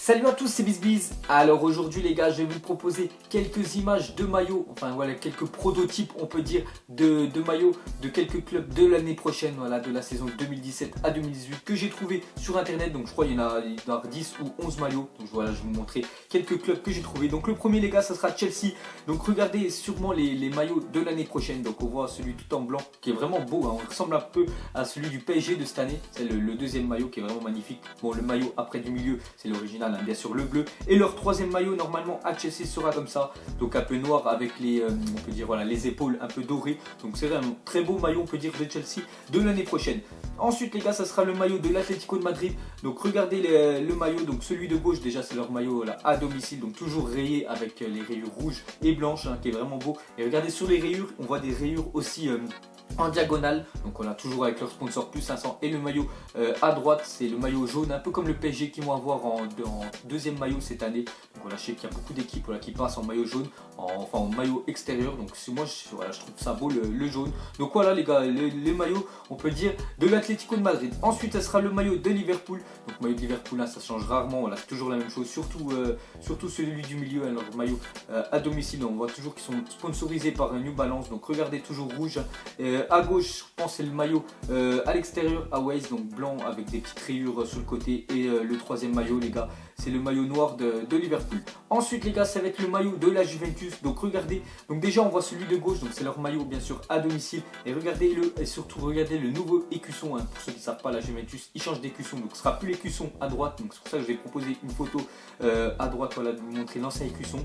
Salut à tous, c'est BizBiz. Alors aujourd'hui les gars, je vais vous proposer quelques images de maillots, enfin voilà, quelques prototypes on peut dire de maillots de quelques clubs de l'année prochaine, voilà, de la saison 2017 à 2018 que j'ai trouvé sur internet. Donc je crois qu'il y en a 10 ou 11 maillots. Donc voilà, je vais vous montrer quelques clubs que j'ai trouvé. Donc le premier les gars, ça sera Chelsea. Donc regardez sûrement les maillots de l'année prochaine. Donc on voit celui tout en blanc qui est vraiment beau, hein. On ressemble un peu à celui du PSG de cette année. C'est le deuxième maillot qui est vraiment magnifique. Bon, le maillot après du milieu, c'est l'original, hein, bien sûr le bleu. Et leur troisième maillot normalement à Chelsea sera comme ça, donc un peu noir avec les, on peut dire voilà, les épaules un peu dorées. Donc c'est un très beau maillot on peut dire de Chelsea de l'année prochaine. Ensuite les gars, ça sera le maillot de l'Atlético de Madrid. Donc regardez le maillot, donc celui de gauche déjà c'est leur maillot là, à domicile, donc toujours rayé avec les rayures rouges et blanches, hein, qui est vraiment beau. Et regardez sur les rayures, on voit des rayures aussi en diagonale, donc voilà, toujours avec leur sponsor plus 500. Et le maillot à droite, c'est le maillot jaune, un peu comme le PSG qui vont avoir en deuxième maillot cette année. Donc voilà, je sais qu'il y a beaucoup d'équipes voilà, qui passent en maillot jaune, enfin en maillot extérieur. Donc moi voilà, je trouve ça beau le jaune. Donc voilà les gars, les maillots on peut dire de l'Atlético de Madrid. Ensuite ça sera le maillot de Liverpool. Donc maillot de Liverpool là, ça change rarement, voilà, c'est toujours la même chose, surtout celui du milieu, hein, leur maillot à domicile. On voit toujours qu'ils sont sponsorisés par New Balance. Donc regardez, toujours rouge. À gauche, je pense c'est le maillot à l'extérieur, Aways, donc blanc avec des petites rayures sur le côté. Et le troisième maillot, les gars, c'est le maillot noir de Liverpool. Ensuite, les gars, ça va être le maillot de la Juventus. Donc regardez, donc déjà on voit celui de gauche, donc c'est leur maillot bien sûr à domicile. Et regardez-le, et surtout regardez le nouveau écusson, hein. Pour ceux qui ne savent pas, la Juventus, ils changent d'écusson, donc ce sera plus l'écusson à droite. Donc c'est pour ça que je vais proposer une photo à droite, voilà, de vous montrer l'ancien écusson.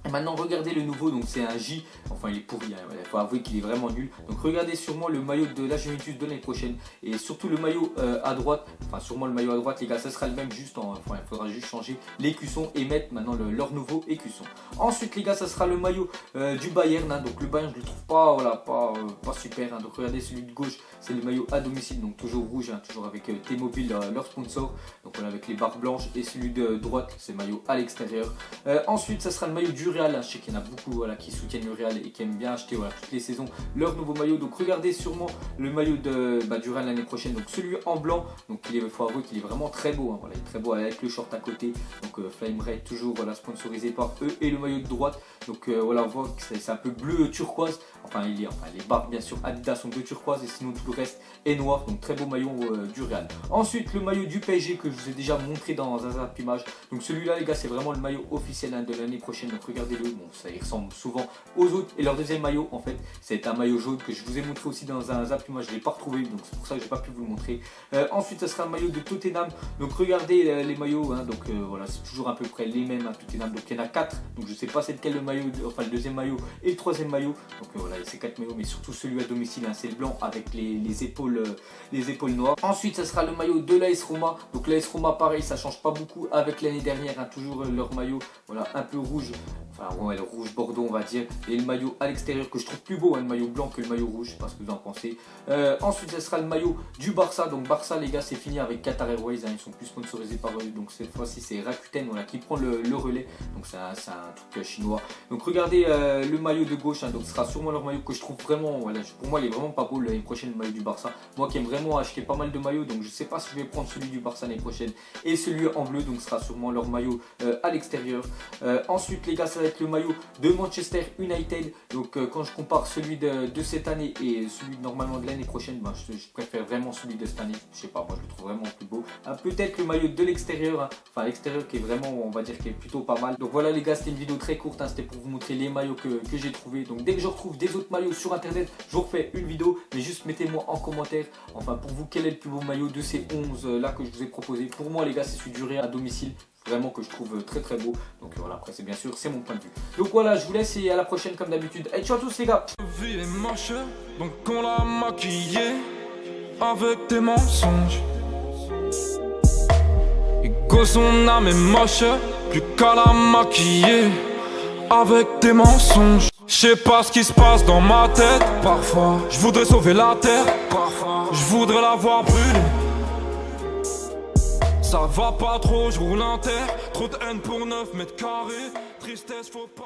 Et maintenant regardez le nouveau, donc c'est un J, enfin il est pourri, hein, il faut avouer qu'il est vraiment nul. Donc regardez sûrement le maillot de la Juventus de l'année prochaine. Et surtout le maillot à droite, enfin sûrement le maillot à droite les gars, ça sera le même, juste enfin il faudra juste changer l'écusson et mettre maintenant leur nouveau écusson. Ensuite les gars, ça sera le maillot du Bayern, hein. Donc le Bayern je le trouve pas, voilà, pas super, hein. Donc regardez celui de gauche, c'est le maillot à domicile, donc toujours rouge, hein, toujours avec T-Mobile leur sponsor. Donc voilà, avec les barres blanches. Et celui de droite, c'est le maillot à l'extérieur. Ensuite ça sera le maillot du Real. Je sais qu'il y en a beaucoup voilà, qui soutiennent le Real et qui aiment bien acheter voilà, toutes les saisons leur nouveau maillot. Donc regardez sûrement le maillot du Real l'année prochaine. Donc celui en blanc, donc il faut avouer qu'il est vraiment très beau, hein. Voilà, il est très beau avec le short à côté. Donc Flame Red toujours voilà, sponsorisé par eux. Et le maillot de droite, donc voilà, on voit que c'est un peu bleu turquoise. Enfin les barres bien sûr Adidas sont bleu turquoise et sinon tout le reste est noir. Donc très beau maillot du Real. Ensuite le maillot du PSG que je vous ai déjà montré dans un zap image. Donc celui-là les gars, c'est vraiment le maillot officiel, hein, de l'année prochaine. Donc regardez-le, bon ça y ressemble souvent aux autres. Et leur deuxième maillot en fait, c'est un maillot jaune que je vous ai montré aussi dans un zap image. Je ne l'ai pas retrouvé, donc c'est pour ça que j'ai pas pu vous le montrer. Ensuite ça sera un maillot de Tottenham. Donc regardez les maillots, hein, donc voilà, c'est toujours à peu près les mêmes à Tottenham. Donc il y en a 4, donc je sais pas c'est lequel le maillot, enfin le deuxième maillot et le troisième maillot. Donc voilà, c'est 4 maillots, mais surtout celui à domicile, hein, c'est le blanc avec les épaules noires. Ensuite ça sera le maillot de l'AS Roma. Donc l'AS Roma pareil, ça change pas beaucoup avec l'année dernière, hein, toujours leur maillot voilà, un peu rouge, enfin ouais, le rouge bordeaux on va dire. Et le maillot à l'extérieur que je trouve plus beau, hein, le maillot blanc que le maillot rouge, je sais pas ce que vous en pensez. Ensuite ça sera le maillot du Barça. Donc Barça les gars, c'est fini avec Qatar Airways, hein, ils sont plus sponsorisés par eux. Donc cette fois-ci c'est Rakuten voilà, qui prend le relais. Donc c'est un truc chinois. Donc regardez le maillot de gauche, hein, donc ce sera sûrement leur maillot que je trouve vraiment, voilà, pour moi il est vraiment pas beau l'année prochaine, le maillot du Barça. Moi qui aime vraiment acheter pas mal de maillots, donc je sais pas si je vais prendre celui du Barça l'année prochaine. Et celui en bleu, donc ce sera sûrement leur maillot à l'extérieur. Ensuite les gars, ça va être le maillot de Manchester United. Donc quand je compare celui de cette année et celui normalement de l'année prochaine, ben, je préfère vraiment celui de cette année. Je sais pas, moi je le trouve vraiment plus beau. Peut-être le maillot de l'extérieur, hein, enfin l'extérieur qui est vraiment, on va dire, qui est plutôt pas mal. Donc voilà les gars, c'était une vidéo très courte, hein, c'était pour vous montrer les maillots que j'ai trouvé. Donc dès que je retrouve des autres maillots sur internet, je vous refais une vidéo. Mais juste mettez-moi en commentaire, enfin pour vous, quel est le plus beau maillot de ces 11 là que je vous ai proposé. Pour moi les gars, c'est celui du Real à domicile, vraiment que je trouve très très beau. Donc voilà, après c'est bien sûr, c'est mon point de vue. Donc voilà, je vous laisse et à la prochaine comme d'habitude. Et ciao à tous les gars. La vie est moche, donc on l'a maquillée avec des mensonges. Et son âme est moche, plus qu'à la maquiller avec des mensonges. Je sais pas ce qui se passe dans ma tête. Parfois, je voudrais sauver la terre. Parfois, je voudrais la voir brûler. Ça va pas trop, je roule un terre. Trop de haine pour 9 mètres carrés. Tristesse, faut pas.